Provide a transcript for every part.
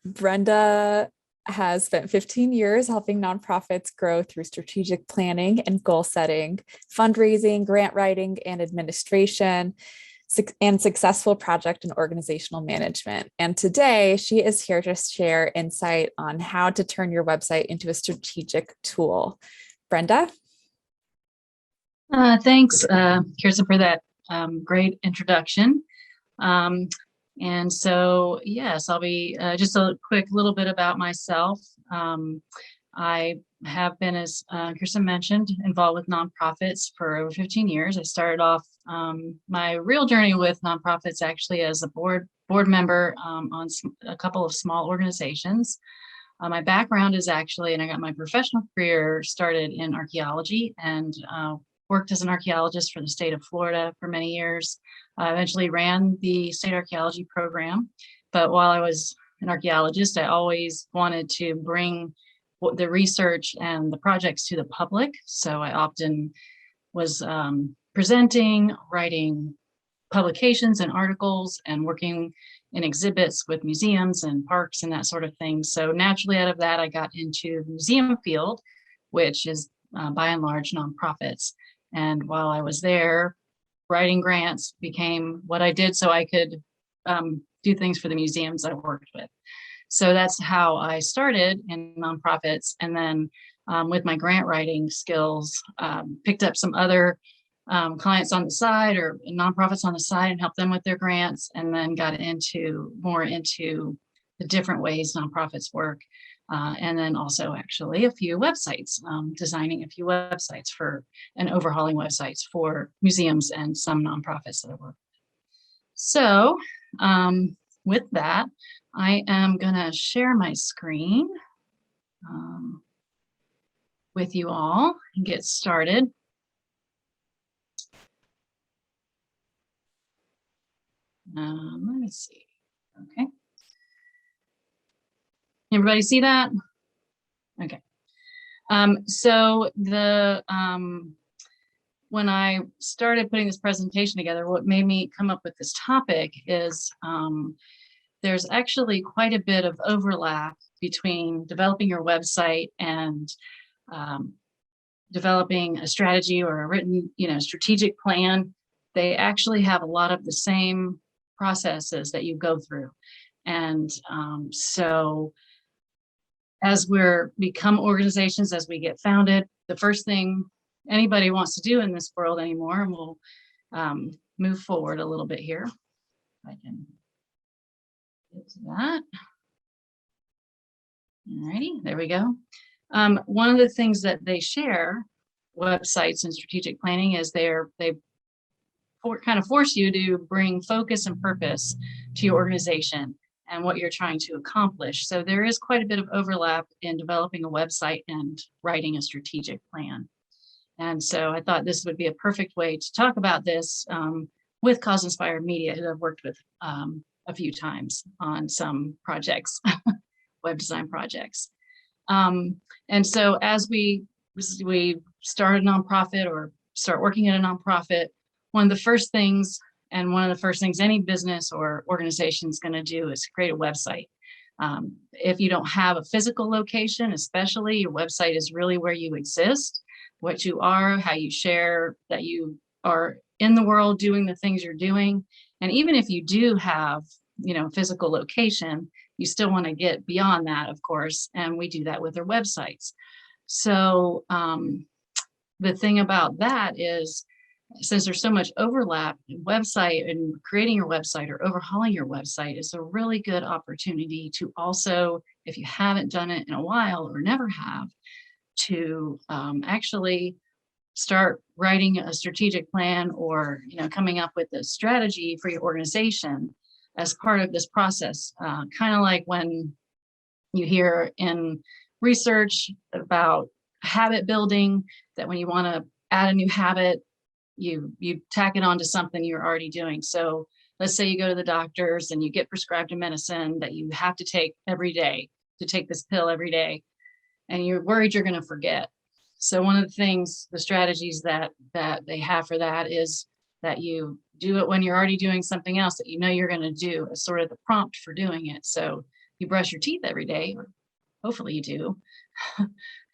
Brenda has spent 15 years helping nonprofits grow through strategic planning and goal setting, fundraising, grant writing, and administration, and successful project and organizational management. And today she is here to share insight on how to turn your website into a strategic tool. Brenda? Thanks, Kirsten, for that great introduction. And so, yes, I'll be just a quick little bit about myself. I have been, as Kirsten mentioned, involved with nonprofits for over 15 years. I started off my real journey with nonprofits actually as a board member on a couple of small organizations. My background is actually, and I got my professional career started in archaeology and worked as an archaeologist for the state of Florida for many years. I eventually ran the state archaeology program, but while I was an archaeologist, I always wanted to bring the research and the projects to the public. So I often was presenting, writing publications and articles, and working in exhibits with museums and parks and that sort of thing. So naturally out of that, I got into the museum field, which is by and large nonprofits. And while I was there, writing grants became what I did so I could do things for the museums I worked with. So that's how I started in nonprofits. And then with my grant writing skills, picked up some other clients on the side or nonprofits on the side and helped them with their grants, and then got more into the different ways nonprofits work. And then also actually a few websites, designing a few websites and overhauling websites for museums and some nonprofits that I work with. So with that, I am gonna share my screen with you all and get started. Let me see, okay. Everybody see that? Okay. So when I started putting this presentation together, what made me come up with this topic is there's actually quite a bit of overlap between developing your website and developing a strategy or a written, strategic plan. They actually have a lot of the same processes that you go through. And so as we're become organizations, as we get founded, the first thing anybody wants to do in this world anymore, and we'll move forward a little bit here. If I can get to that. Alrighty, there we go. One of the things that they share, websites and strategic planning, is they kind of force you to bring focus and purpose to your organization and what you're trying to accomplish. So there is quite a bit of overlap in developing a website and writing a strategic plan. And so I thought this would be a perfect way to talk about this with Cause Inspired Media, who I've worked with a few times on some projects, web design projects. And so as we start a nonprofit or start working at a nonprofit, one of the first things any business or organization is going to do is create a website. If you don't have a physical location, especially, your website is really where you exist, what you are, how you share that you are in the world doing the things you're doing. And even if you do have, physical location, you still want to get beyond that, of course. And we do that with our websites. So the thing about that is, since there's so much overlap in website and creating your website or overhauling your website is a really good opportunity to also, if you haven't done it in a while or never have, to actually start writing a strategic plan or coming up with a strategy for your organization as part of this process. Kind of like when you hear in research about habit building, that when you want to add a new habit, you tack it onto something you're already doing. So let's say you go to the doctors and you get prescribed a medicine that you have to take every day, to take this pill every day, and you're worried you're going to forget. So one of the things, the strategies that they have for that is that you do it when you're already doing something else that you're going to do, as sort of the prompt for doing it. So you brush your teeth every day, or hopefully you do.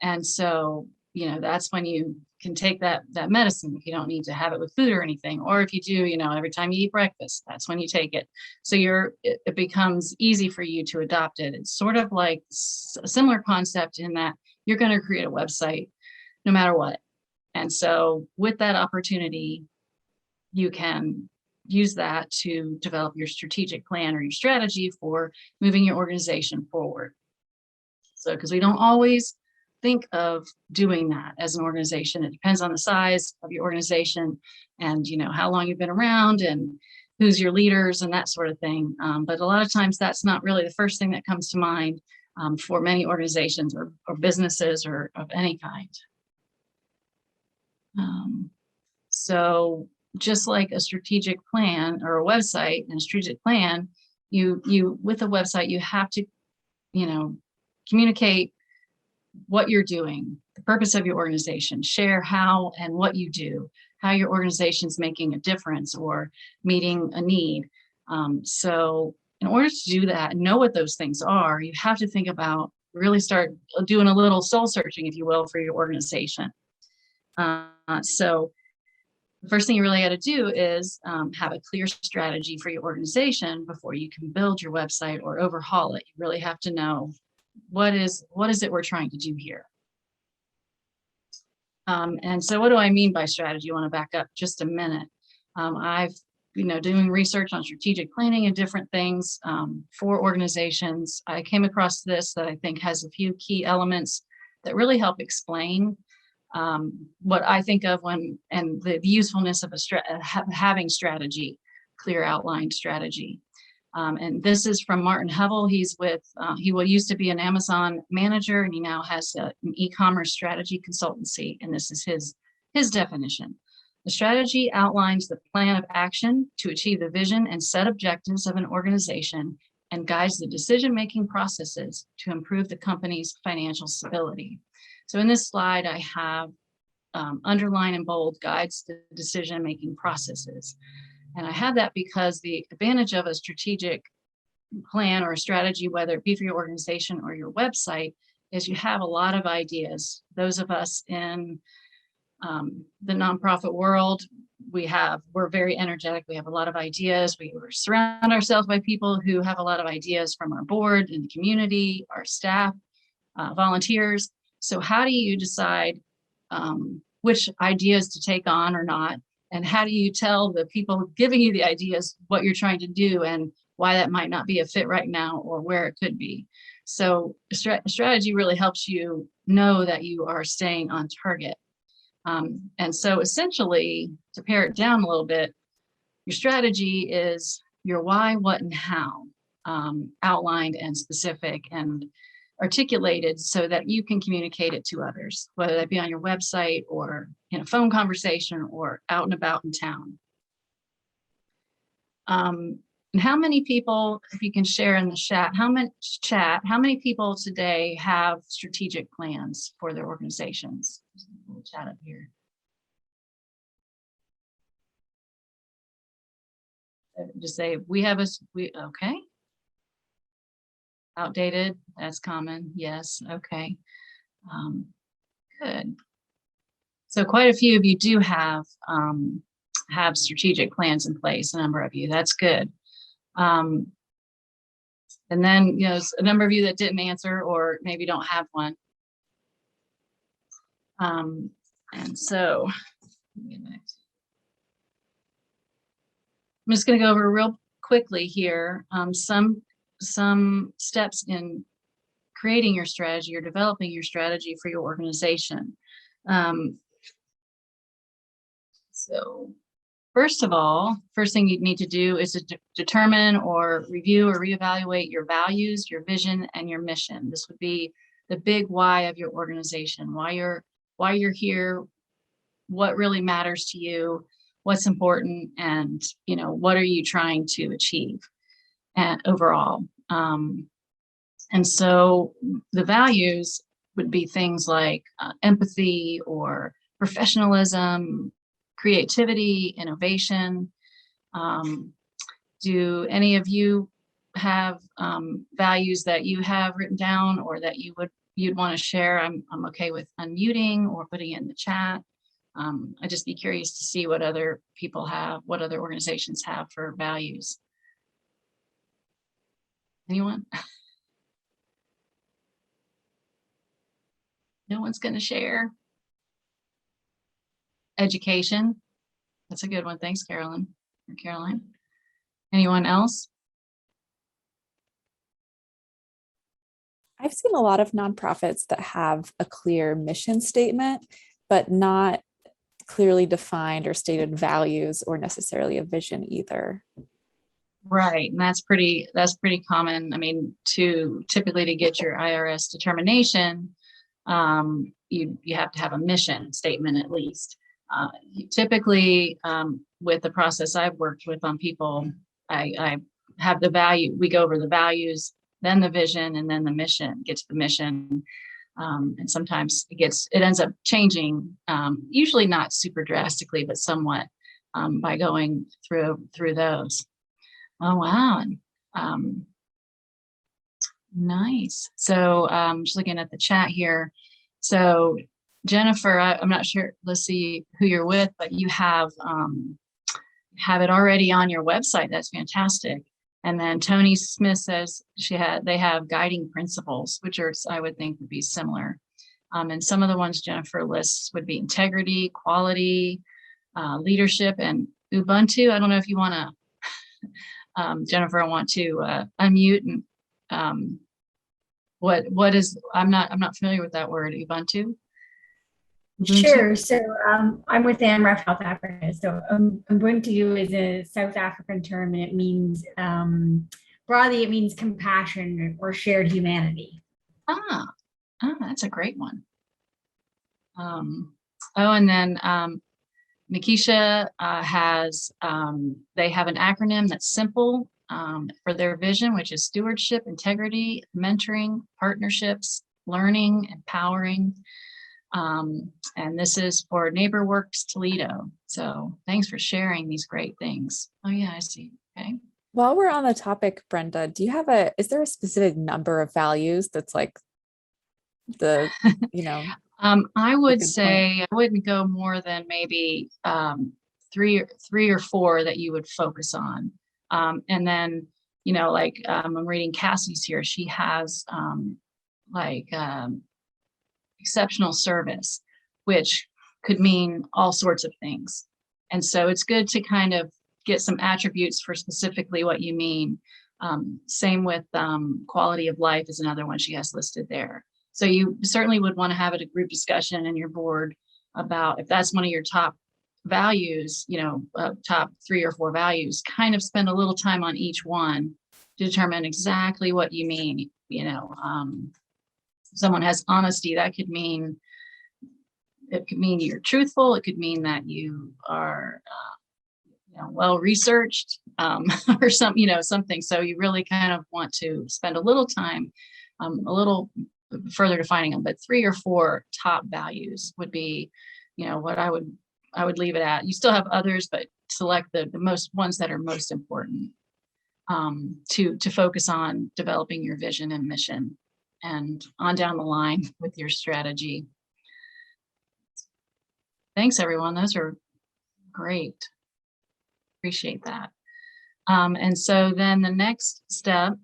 And so, that's when you can take that medicine if you don't need to have it with food or anything. Or if you do, every time you eat breakfast, that's when you take it. So it becomes easy for you to adopt it. It's sort of like a similar concept in that you're going to create a website no matter what. And so with that opportunity, you can use that to develop your strategic plan or your strategy for moving your organization forward. So, because we don't always think of doing that as an organization. It depends on the size of your organization and, how long you've been around and who's your leaders and that sort of thing. But a lot of times that's not really the first thing that comes to mind for many organizations or businesses or of any kind. So just like a strategic plan or a website and a strategic plan, you with a website, you have to, communicate what you're doing, the purpose of your organization, share how and what you do, how your organization's making a difference or meeting a need. So in order to do that, know what those things are, you have to think about, really start doing a little soul searching, if you will, for your organization. So the first thing you really got to do is have a clear strategy for your organization before you can build your website or overhaul it. You really have to know what is it we're trying to do here. And so what do I mean by strategy? I want to back up just a minute. I've doing research on strategic planning and different things for organizations. I came across this that I think has a few key elements that really help explain what I think of and the usefulness of having strategy, clear outlined strategy. And this is from Martin Hubble. He's with, he used to be an Amazon manager, and he now has an e-commerce strategy consultancy. And this is his definition. The strategy outlines the plan of action to achieve the vision and set objectives of an organization and guides the decision-making processes to improve the company's financial stability. So in this slide, I have underline in bold, guides the decision-making processes. And I have that because the advantage of a strategic plan or a strategy, whether it be for your organization or your website, is you have a lot of ideas. Those of us in the nonprofit world, we're very energetic. We have a lot of ideas. We surround ourselves by people who have a lot of ideas from our board and the community, our staff, volunteers. So how do you decide which ideas to take on or not? And how do you tell the people giving you the ideas what you're trying to do and why that might not be a fit right now or where it could be? So strategy really helps you know that you are staying on target. And so essentially, to pare it down a little bit, your strategy is your why, what, and how, outlined and specific and articulated so that you can communicate it to others, whether that be on your website or in a phone conversation or out and about in town. And how many people, if you can share in the chat, how many people today have strategic plans for their organizations? We'll chat up here. Just say, okay. Outdated, that's common, yes, okay. Good. So quite a few of you do have strategic plans in place, a number of you, that's good. And then, a number of you that didn't answer or maybe don't have one. And so, I'm just going to go over real quickly here some steps in creating your strategy or developing your strategy for your organization. So first of all, first thing you need to do is to determine or review or reevaluate your values, your vision, and your mission. This would be the big why of your organization, why you're here, what really matters to you, what's important, and what are you trying to achieve overall. And so the values would be things like empathy or professionalism, creativity, innovation. Do any of you have values that you have written down or that you'd want to share, I'm okay with unmuting or putting it in the chat. I'd just be curious to see what other people have, what other organizations have for values. Anyone? No one's going to share. Education. That's a good one. Thanks, Carolyn or Caroline. Anyone else? I've seen a lot of nonprofits that have a clear mission statement, but not clearly defined or stated values or necessarily a vision either. Right, and that's pretty common. I mean, typically to get your IRS determination, you have to have a mission statement at least. Typically, with the process I've worked with on people, I have the value. We go over the values, then the vision, and then the mission. Get to the mission, and sometimes it ends up changing. Usually not super drastically, but somewhat by going through those. Oh, wow. Nice. So just looking at the chat here. So Jennifer, I'm not sure, let's see who you're with, but you have it already on your website. That's fantastic. And then Tony Smith says they have guiding principles, which I would think would be similar. And some of the ones Jennifer lists would be integrity, quality, leadership, and Ubuntu. I don't know if you want to Jennifer, I want to unmute and what is, I'm not familiar with that word, Ubuntu. Sure. So I'm with AMREF South Africa. So Ubuntu is a South African term, and it means broadly it means compassion or shared humanity. That's a great one. And then Nikisha has, they have an acronym that's simple for their vision, which is stewardship, integrity, mentoring, partnerships, learning, empowering. And this is for NeighborWorks Toledo. So thanks for sharing these great things. Oh yeah, I see. Okay. While we're on the topic, Brenda, is there a specific number of values that's like I would say I wouldn't go more than maybe three or four that you would focus on. And then, I'm reading Cassie's here. She has exceptional service, which could mean all sorts of things. And so it's good to kind of get some attributes for specifically what you mean. Same with quality of life is another one she has listed there. So you certainly would want to have a group discussion in your board about if that's one of your top values, top 3 or 4 values, kind of spend a little time on each one to determine exactly what you mean. Someone has honesty, it could mean you're truthful. It could mean that you are, well researched, or something. So you really kind of want to spend a little time, a little further defining them. But 3 or 4 top values would be, what I would leave it at. You still have others, but select the most ones that are most important to focus on developing your vision and mission, and on down the line with your strategy. Thanks, everyone. Those are great. Appreciate that. And so then the next step,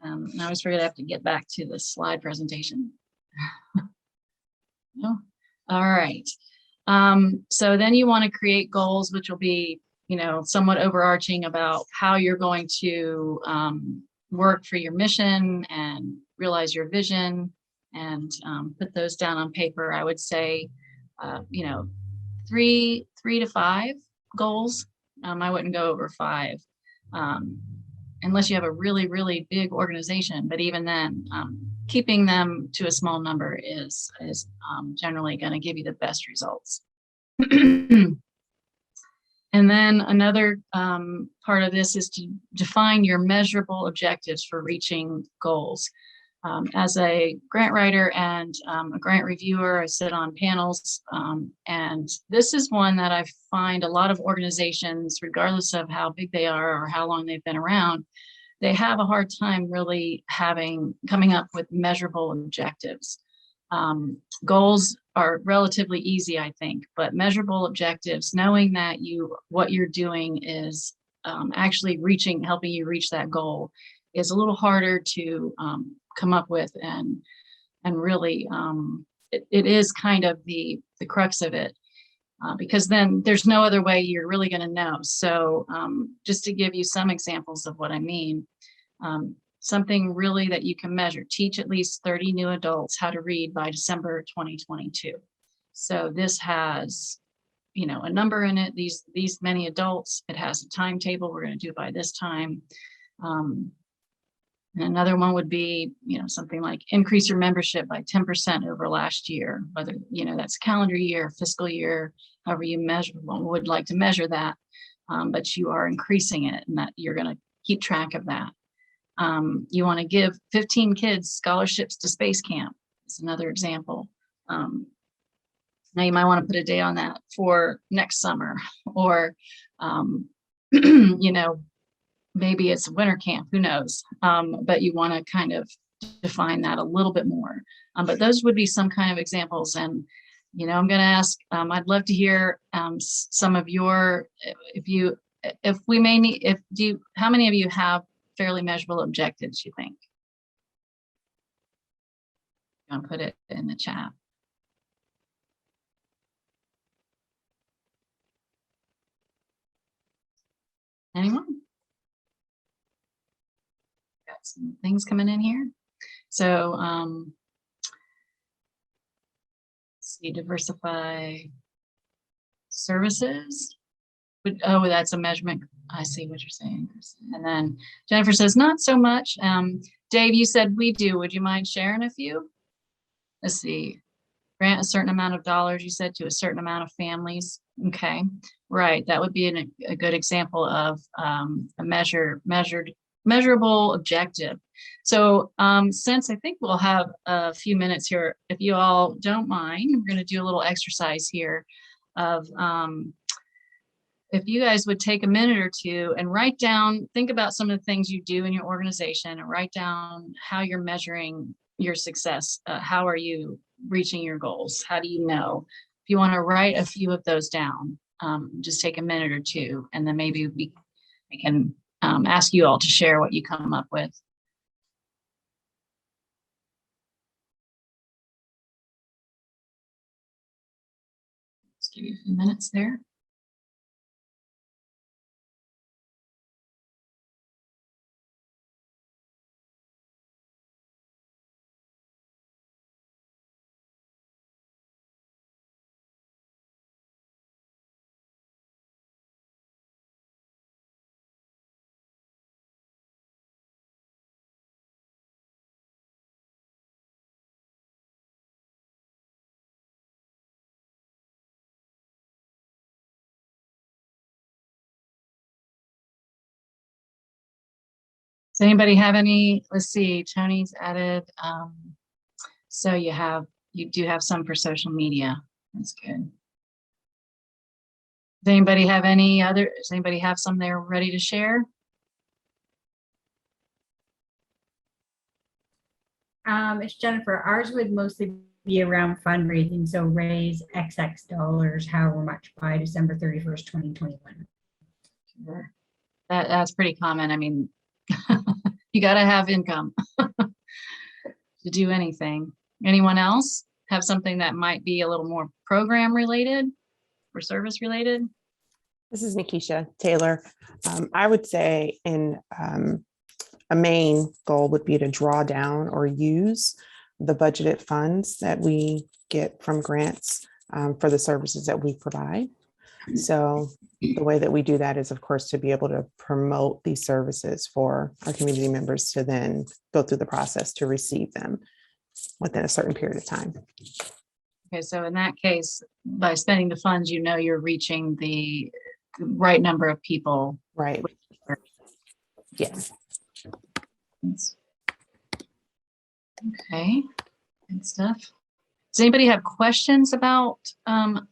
and I always forget I have to get back to the slide presentation. No? All right. So then you want to create goals, which will be, somewhat overarching about how you're going to work for your mission and realize your vision, and put those down on paper. I would say, 3 to 5 goals. I wouldn't go over 5 unless you have a really, really big organization. But even then, keeping them to a small number is generally going to give you the best results. And then another part of this is to define your measurable objectives for reaching goals. As a grant writer and a grant reviewer, I sit on panels, and this is one that I find a lot of organizations, regardless of how big they are or how long they've been around, they have a hard time really coming up with measurable objectives. Goals are relatively easy, I think, but measurable objectives, knowing that what you're doing is actually helping you reach that goal, is a little harder to come up with, and really it is kind of the crux of it, because then there's no other way you're really going to know. So just to give you some examples of what I mean, something really that you can measure: teach at least 30 new adults how to read by December 2022. So this has, a number in it, these many adults. It has a timetable. We're going to do it by this time. And another one would be, something like increase your membership by 10% over last year, whether, that's calendar year, fiscal year, however you would like to measure that. But you are increasing it, and that you're going to keep track of that. You want to give 15 kids scholarships to space camp. It's another example. Now you might want to put a date on that for next summer, or, maybe it's winter camp, who knows? But you want to kind of define that a little bit more. But those would be some kind of examples. And, I'm going to ask, I'd love to hear some of your, how many of you have fairly measurable objectives, you think? I'll put it in the chat. Anyone? Got some things coming in here. So let's see, diversify services. Oh, that's a measurement. I see what you're saying. And then Jennifer says, not so much. Dave, you said we do. Would you mind sharing a few? Let's see. Grant a certain amount of dollars, you said, to a certain amount of families. Okay, right. That would be a good example of a measurable objective. So since I think we'll have a few minutes here, if you all don't mind, we're going to do a little exercise here of if you guys would take a minute or two and write down, think about some of the things you do in your organization, and write down how you're measuring your success. How are you reaching your goals? How do you know? If you want to write a few of those down, just take a minute or two, and then maybe I can ask you all to share what you come up with. Let's give you a few minutes there. Does anybody have any? Let's see, Tony's added. So you do have some for social media. That's good. Does anybody have does anybody have some they're ready to share? It's Jennifer. Ours would mostly be around fundraising. So raise XX dollars, however much, by December 31st, 2021. Sure. That's pretty common. I mean, you got to have income to do anything. Anyone else have something that might be a little more program related or service related? This is Nikisha Taylor. I would say a main goal would be to draw down or use the budgeted funds that we get from grants for the services that we provide. So the way that we do that is, of course, to be able to promote these services for our community members to then go through the process to receive them within a certain period of time. Okay, so in that case, by spending the funds, you're reaching the right number of people. Right. Yes. Okay, good stuff. Does anybody have questions about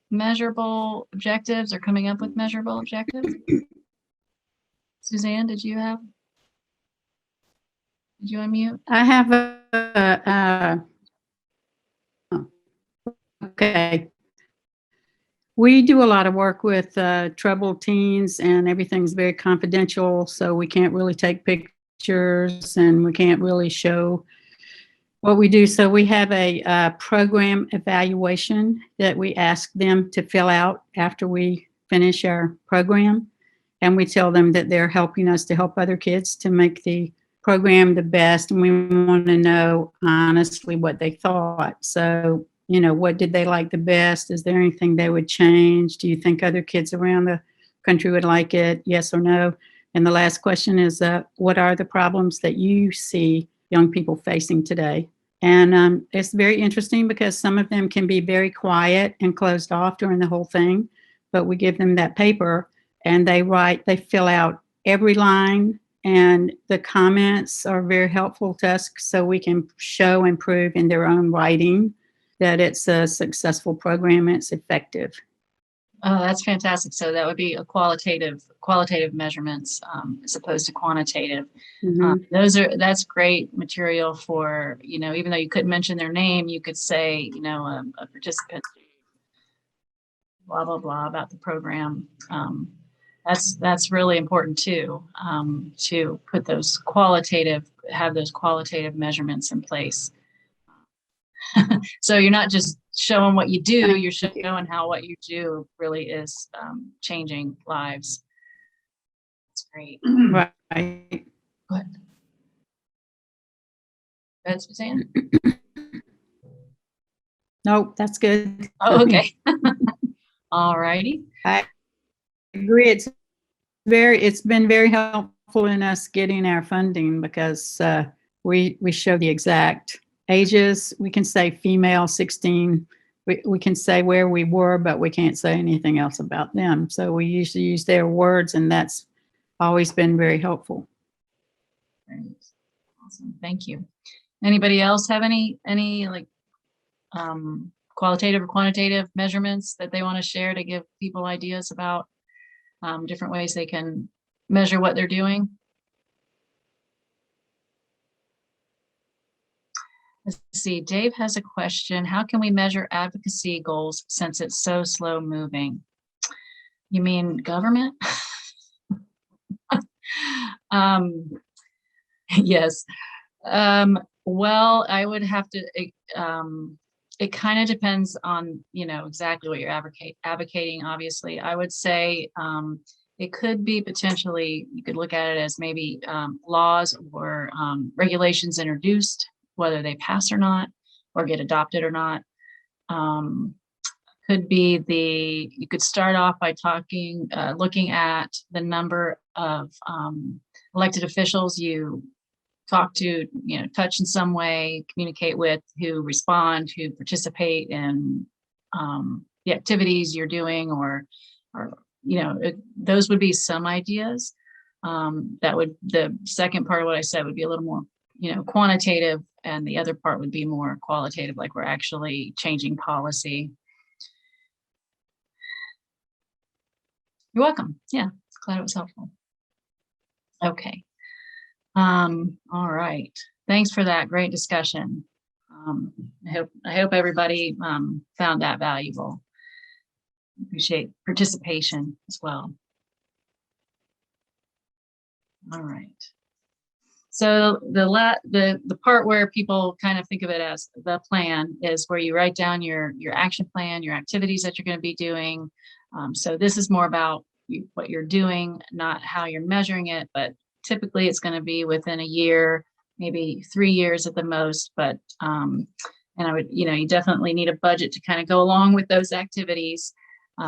measurable objectives or coming up with measurable objectives? Suzanne, did you unmute? I have okay. We do a lot of work with troubled teens, and everything's very confidential, so we can't really take pictures and we can't really show what we do. So we have a program evaluation that we ask them to fill out after we finish our program. And we tell them that they're helping us to help other kids to make the program the best. And we want to know honestly what they thought. So, what did they like the best? Is there anything they would change? Do you think other kids around the country would like it? Yes or no? And the last question is, what are the problems that you see young people facing today? And it's very interesting because some of them can be very quiet and closed off during the whole thing, but we give them that paper and they fill out every line, and the comments are very helpful to us so we can show and prove in their own writing that it's a successful program and it's effective. Oh, that's fantastic. So that would be a qualitative measurements as opposed to quantitative. Mhm. That's great material for, even though you couldn't mention their name, you could say, a participant, blah, blah, blah about the program. That's really important too, to put have those qualitative measurements in place. So you're not just showing what you do, you're showing how what you do really is changing lives. That's great. Right. Go ahead. That's Suzanne. Nope, that's good. Oh, okay. All righty. I agree. It's been very helpful in us getting our funding because we show the exact ages. We can say female 16. We can say where we were, but we can't say anything else about them. So we usually use their words, and that's always been very helpful. Great. Awesome. Thank you. Anybody else have any like qualitative or quantitative measurements that they want to share to give people ideas about different ways they can measure what they're doing? Let's see, Dave has a question. How can we measure advocacy goals since it's so slow moving? You mean government? Yes. Well, I would have to, it kind of depends on, exactly what you're advocating, obviously. I would say it could be potentially, you could look at it as maybe laws or regulations introduced, whether they pass or not, or get adopted or not. Could be you could start off by looking at the number of elected officials you talk to, touch in some way, communicate with, who respond, who participate in the activities you're doing, or those would be some ideas. The second part of what I said would be a little more, quantitative, and the other part would be more qualitative, like we're actually changing policy. You're welcome. Yeah, glad it was helpful. Okay. All right. Thanks for that great discussion. I hope everybody found that valuable. Appreciate participation as well. All right. So the part where people kind of think of it as the plan is where you write down your action plan, your activities that you're going to be doing. So this is more about what you're doing, not how you're measuring it, but typically it's going to be within a year, maybe 3 years at the most. But and I would, you definitely need a budget to kind of go along with those activities.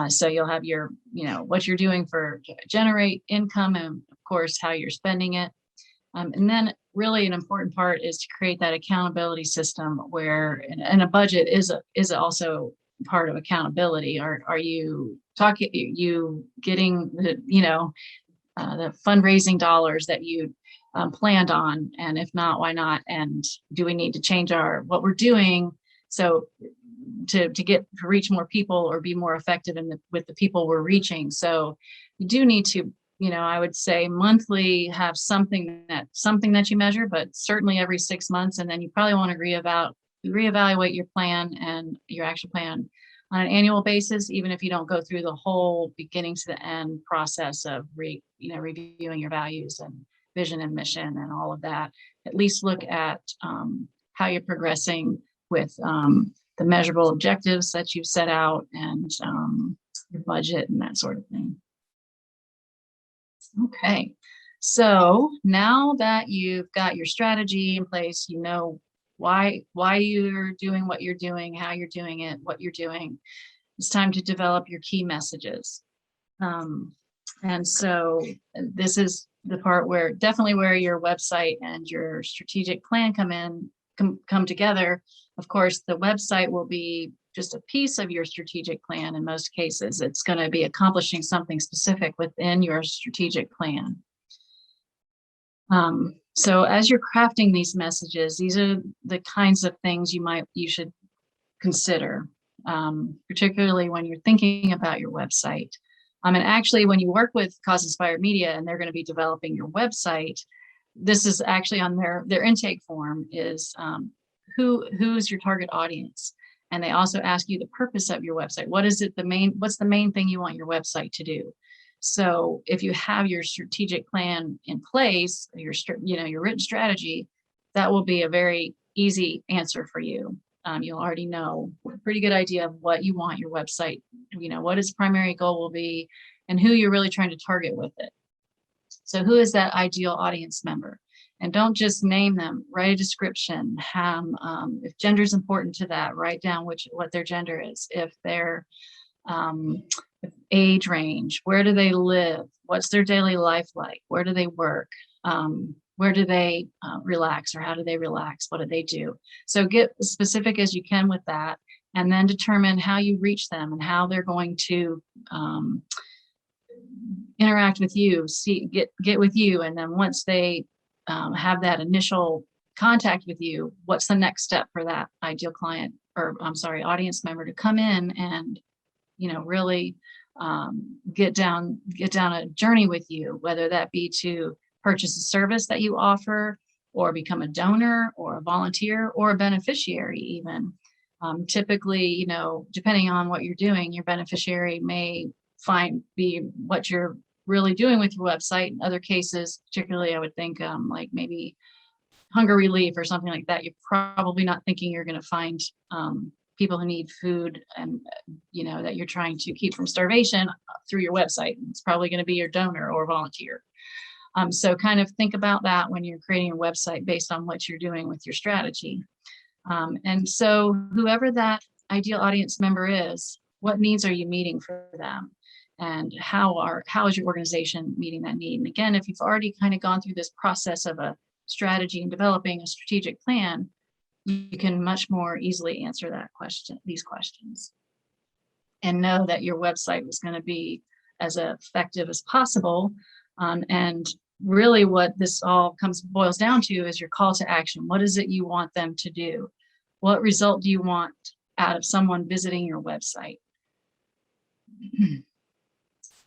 So you'll have your, what you're doing to generate income, and of course how you're spending it. And then really an important part is to create that accountability system where, and a budget is also part of accountability. Are you getting the, the fundraising dollars that you planned on? And if not, why not? And do we need to change what we're doing so to reach more people or be more effective with the people we're reaching? So you do need to, I would say monthly have something that you measure, but certainly every 6 months. And then you probably want to reevaluate your plan and your action plan on an annual basis, even if you don't go through the whole beginning to the end process of reviewing your values and vision and mission and all of that. At least look at how you're progressing with the measurable objectives that you've set out and your budget and that sort of thing. Okay, so now that you've got your strategy in place, you know why you're doing what you're doing, how you're doing it, what you're doing. It's time to develop your key messages. And so this is the part where your website and your strategic plan come together. Of course, the website will be just a piece of your strategic plan. In most cases, it's going to be accomplishing something specific within your strategic plan. So as you're crafting these messages, these are the kinds of things you should consider, particularly when you're thinking about your website. And actually, when you work with Cause Inspired Media and they're going to be developing your website, this is actually on their intake form is who's your target audience. And they also ask you the purpose of your website. What's the main thing you want your website to do? So if you have your strategic plan in place, your written strategy, that will be a very easy answer for you. You'll already know a pretty good idea of what you want your website, what its primary goal will be and who you're really trying to target with it. So who is that ideal audience member? And don't just name them, write a description. If gender is important to that, write down what their gender is. If their age range, where do they live? What's their daily life like? Where do they work? Where do they relax, or how do they relax? What do they do? So get as specific as you can with that, and then determine how you reach them and how they're going to interact with you, get with you. And then once they have that initial contact with you, what's the next step for that ideal client, or audience member to come in and, really get down a journey with you, whether that be to purchase a service that you offer, or become a donor or a volunteer or a beneficiary even. Typically, depending on what you're doing, your beneficiary may be what you're really doing with your website. In other cases, particularly, I would think like maybe hunger relief or something like that. You're probably not thinking you're going to find people who need food and, that you're trying to keep from starvation through your website. It's probably going to be your donor or volunteer. So kind of think about that when you're creating a website based on what you're doing with your strategy. And so whoever that ideal audience member is, what needs are you meeting for them? And how is your organization meeting that need? And again, if you've already kind of gone through this process of a strategy and developing a strategic plan, you can much more easily answer these questions, and know that your website is going to be as effective as possible. And really what this all boils down to is your call to action. What is it you want them to do? What result do you want out of someone visiting your website?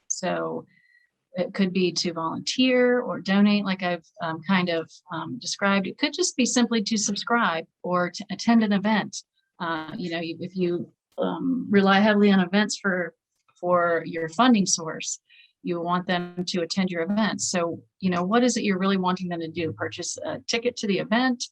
So it could be to volunteer or donate, like I've described. It could just be simply to subscribe or to attend an event. If you rely heavily on events for your funding source, you want them to attend your events. So, what is it you're really wanting them to do? Purchase a ticket to the event,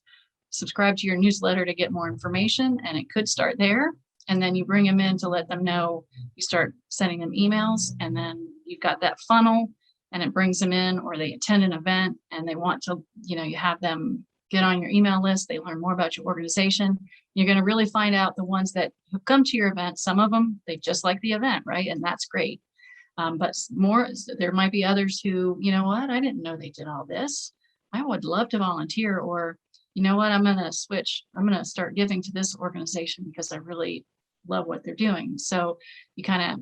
subscribe to your newsletter to get more information, and it could start there. And then you bring them in to let them know. You start sending them emails, and then you've got that funnel, and it brings them in, or they attend an event and they want to, you have them get on your email list. They learn more about your organization. You're going to really find out the ones that have come to your event. Some of them, they just like the event, right? And that's great. But there might be others who, I didn't know they did all this. I would love to volunteer, or, I'm going to switch. I'm going to start giving to this organization because I really love what they're doing. So you kind of,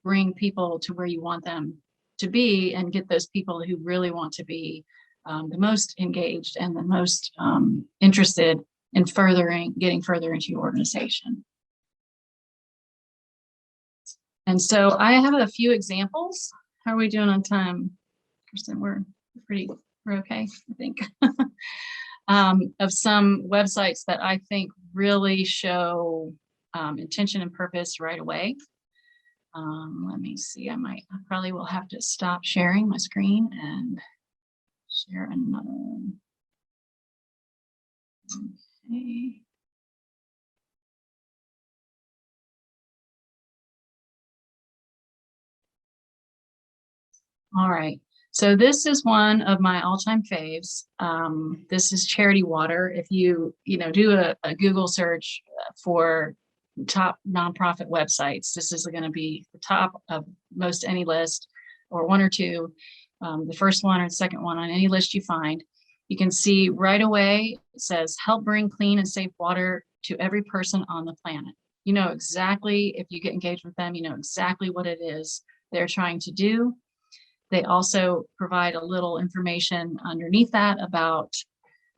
bring people to where you want them to be and get those people who really want to be the most engaged and the most interested in getting further into your organization. And so I have a few examples. How are we doing on time? Kristen, we're okay, I think. Of some websites that I think really show intention and purpose right away. Let me see, I probably will have to stop sharing my screen and share another one. Okay. All right, so this is one of my all-time faves. This is Charity Water. If you do a Google search for top nonprofit websites, this is going to be the top of most any list, or one or two, the first one or the second one on any list you find. You can see right away it says help bring clean and safe water to every person on the planet. You know exactly, if you get engaged with them, you know exactly what it is they're trying to do. They also provide a little information underneath that about,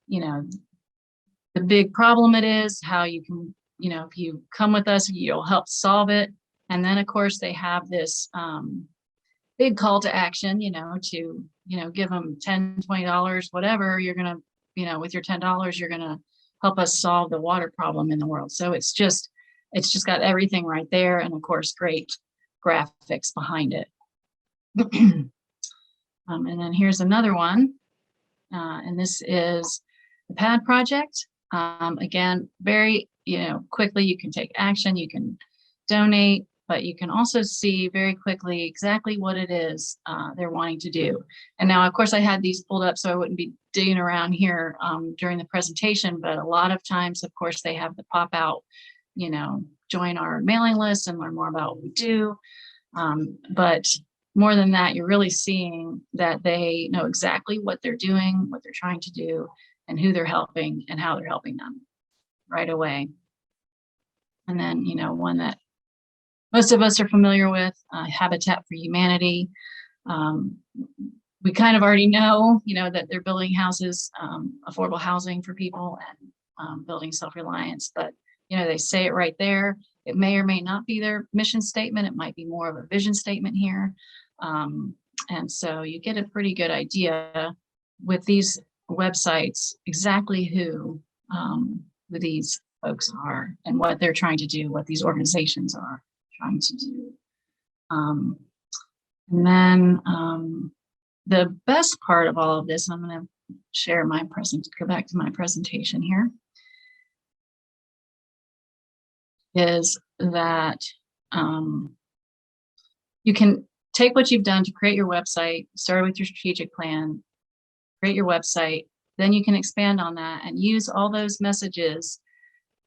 the big problem it is, how you can, if you come with us, you'll help solve it. And then of course they have this big call to action, to, give them $10, $20, whatever, you're going to, with your $10, you're going to help us solve the water problem in the world. So it's just got everything right there. And of course, great graphics behind it. And then here's another one. And this is the PAD project. Again, very, quickly you can take action, you can donate, but you can also see very quickly exactly what it is they're wanting to do. And now, of course, I had these pulled up so I wouldn't be digging around here during the presentation, but a lot of times, of course, they have the pop out, join our mailing list and learn more about what we do. But more than that, you're really seeing that they know exactly what they're doing, what they're trying to do, and who they're helping and how they're helping them right away. And then, one that most of us are familiar with, Habitat for Humanity. We kind of already know, that they're building houses, affordable housing for people, and building self-reliance, but, they say it right there. It may or may not be their mission statement. It might be more of a vision statement here. And so you get a pretty good idea with these websites exactly who these folks are and what they're trying to do, what these organizations are trying to do. And then the best part of all of this, I'm going to share my go back to my presentation here, is that you can take what you've done to create your website, start with your strategic plan, create your website, then you can expand on that and use all those messages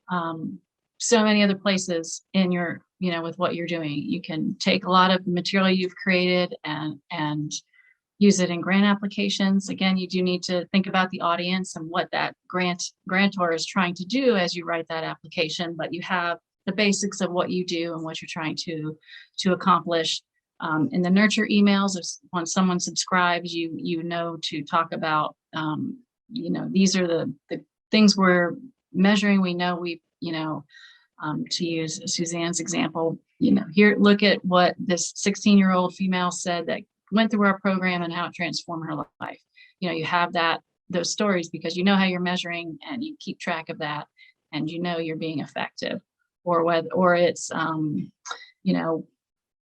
so many other places in your, with what you're doing. You can take a lot of material you've created and use it in grant applications. Again, you do need to think about the audience and what that grantor is trying to do as you write that application, but you have the basics of what you do and what you're trying to accomplish. In the nurture emails, when someone subscribes, you know to talk about, these are the things we're measuring. We know to use Suzanne's example, here, look at what this 16-year-old female said that went through our program and how it transformed her life. You have those stories because you know how you're measuring and you keep track of that and you're being effective. Or it's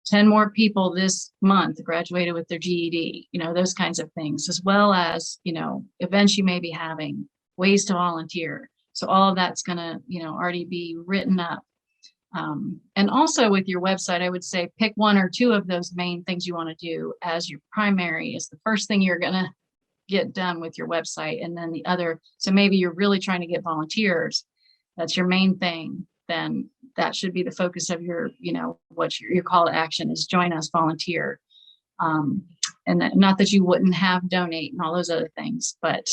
10 more people this month graduated with their GED, those kinds of things, as well as, events you may be having, ways to volunteer. So all of that's going to, already be written up. And also with your website, I would say pick one or two of those main things you want to do as your primary is the first thing you're going to get done with your website. And then the other, so maybe you're really trying to get volunteers. That's your main thing. Then that should be the focus of your, what your call to action is, join us, volunteer. And that, not that you wouldn't have donate and all those other things, but,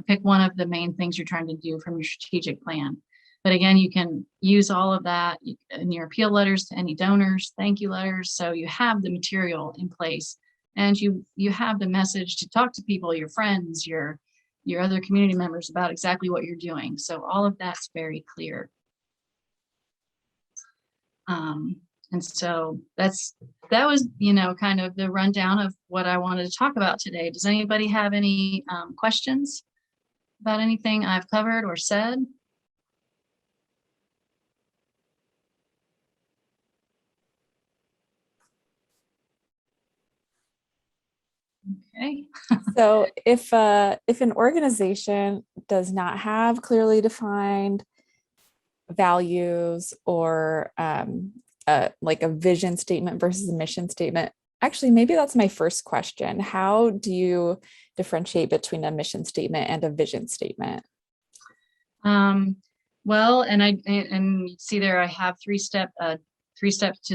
pick one of the main things you're trying to do from your strategic plan. But again, you can use all of that in your appeal letters to any donors, thank you letters. So you have the material in place and you have the message to talk to people, your friends, your other community members about exactly what you're doing. So all of that's very clear. And so that was, kind of the rundown of what I wanted to talk about today. Does anybody have any questions about anything I've covered or said? Okay. So if an organization does not have clearly defined values or like a vision statement versus a mission statement, actually, maybe that's my first question. How do you differentiate between a mission statement and a vision statement? Well, and you see there, I have three step to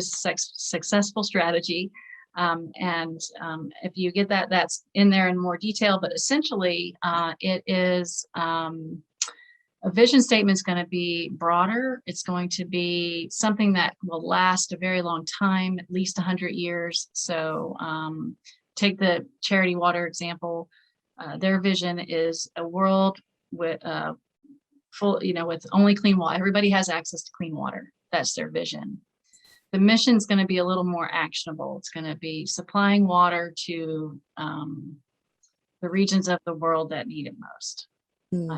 successful strategy. If you get that, that's in there in more detail, but essentially it is a vision statement is going to be broader. It's going to be something that will last a very long time, at least 100 years. So take the Charity Water example. Their vision is a world with full, with only clean water. Everybody has access to clean water. That's their vision. The mission is going to be a little more actionable. It's going to be supplying water to the regions of the world that need it most.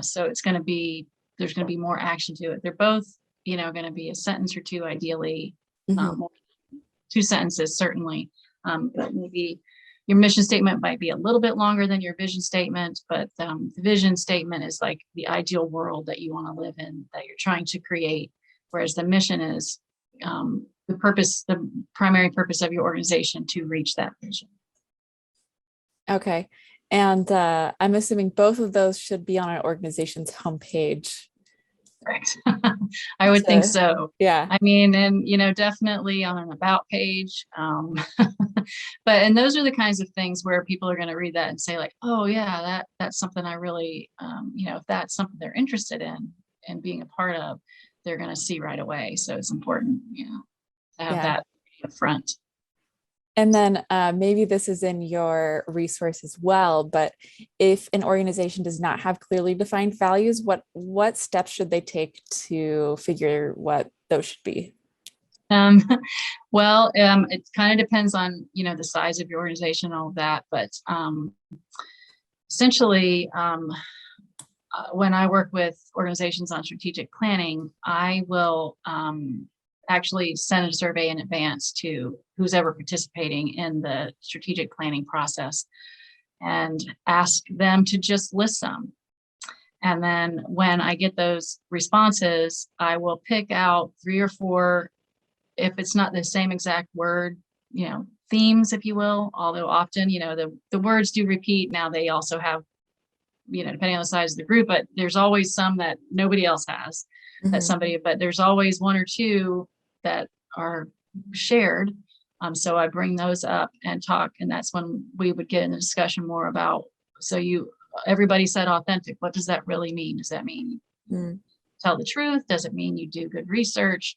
So it's going to be, there's going to be more action to it. They're both, going to be a sentence or two, ideally, more, 2 sentences, certainly. But maybe your mission statement might be a little bit longer than your vision statement, but the vision statement is like the ideal world that you want to live in, that you're trying to create. Whereas the mission is the primary purpose of your organization to reach that vision. Okay. And I'm assuming both of those should be on an organization's homepage. Correct. I would think so. Yeah. I mean, and, definitely on an about page. And those are the kinds of things where people are going to read that and say like, oh yeah, that's something I really, if that's something they're interested in and being a part of, they're going to see right away. So it's important, to have that up front. And then maybe this is in your resource as well, but if an organization does not have clearly defined values, what steps should they take to figure what those should be? Well, it kind of depends on, the size of your organization and all of that, but essentially, when I work with organizations on strategic planning, I will actually send a survey in advance to who's ever participating in the strategic planning process and ask them to just list some. And then when I get those responses, I will pick out 3 or 4, if it's not the same exact word, themes, if you will, although often, the words do repeat. Now they also have, depending on the size of the group, but there's always some that nobody else has, but there's always 1 or 2 that are shared. So I bring those up and talk, and that's when we would get in a discussion more about, everybody said authentic. What does that really mean? Does that mean tell the truth? Does it mean you do good research?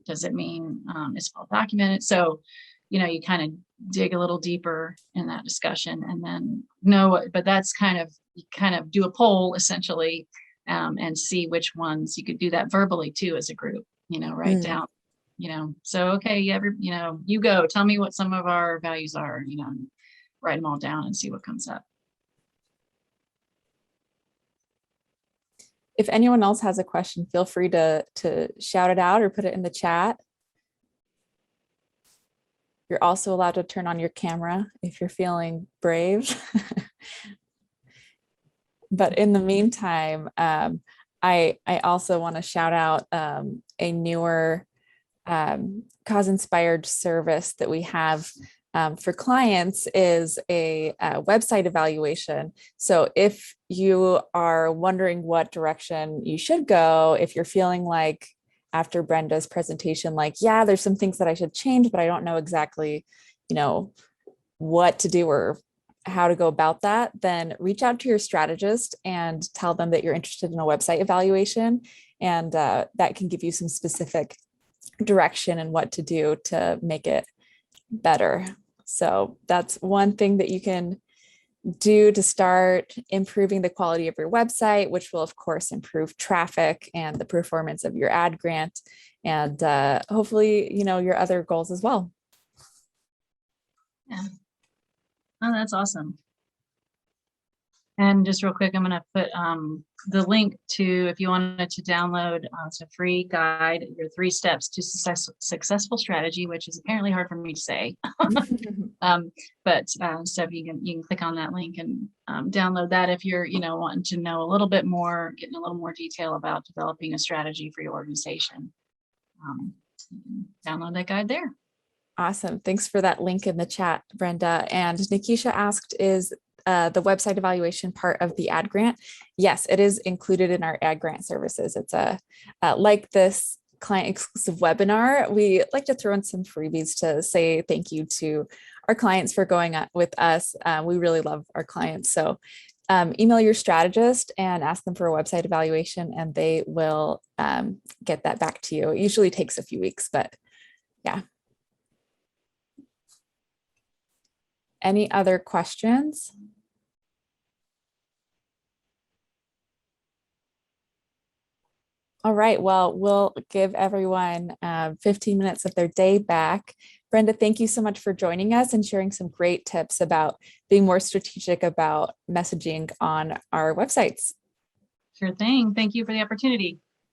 Does it mean it's well documented? So, you kind of dig a little deeper in that discussion, and then but that's you kind of do a poll essentially, and see which ones. You could do that verbally too as a group, write down, so, okay, you go, tell me what some of our values are, write them all down and see what comes up. If anyone else has a question, feel free to shout it out or put it in the chat. You're also allowed to turn on your camera if you're feeling brave. But in the meantime, I also want to shout out a newer cause-inspired service that we have for clients is a website evaluation. So if you are wondering what direction you should go, if you're feeling like after Brenda's presentation, like, yeah, there's some things that I should change, but I don't know exactly, what to do or how to go about that, then reach out to your strategist and tell them that you're interested in a website evaluation. And that can give you some specific direction and what to do to make it better. So that's one thing that you can do to start improving the quality of your website, which will of course improve traffic and the performance of your ad grant, and hopefully, your other goals as well. Yeah. Oh, that's awesome. And just real quick, I'm going to put the link to, if you wanted to download, it's a free guide, your 3 steps to successful strategy, which is apparently hard for me to say. But so you can click on that link and download that if you're, wanting to know a little bit more, getting a little more detail about developing a strategy for your organization. You can download that guide there. Awesome. Thanks for that link in the chat, Brenda. And Nikisha asked, is the website evaluation part of the ad grant? Yes, it is included in our ad grant services. It's like this client exclusive webinar. We like to throw in some freebies to say thank you to our clients for going with us. We really love our clients. So email your strategist and ask them for a website evaluation, and they will get that back to you. It usually takes a few weeks, but yeah. Any other questions? All right, well, we'll give everyone 15 minutes of their day back. Brenda, thank you so much for joining us and sharing some great tips about being more strategic about messaging on our websites. Sure thing. Thank you for the opportunity.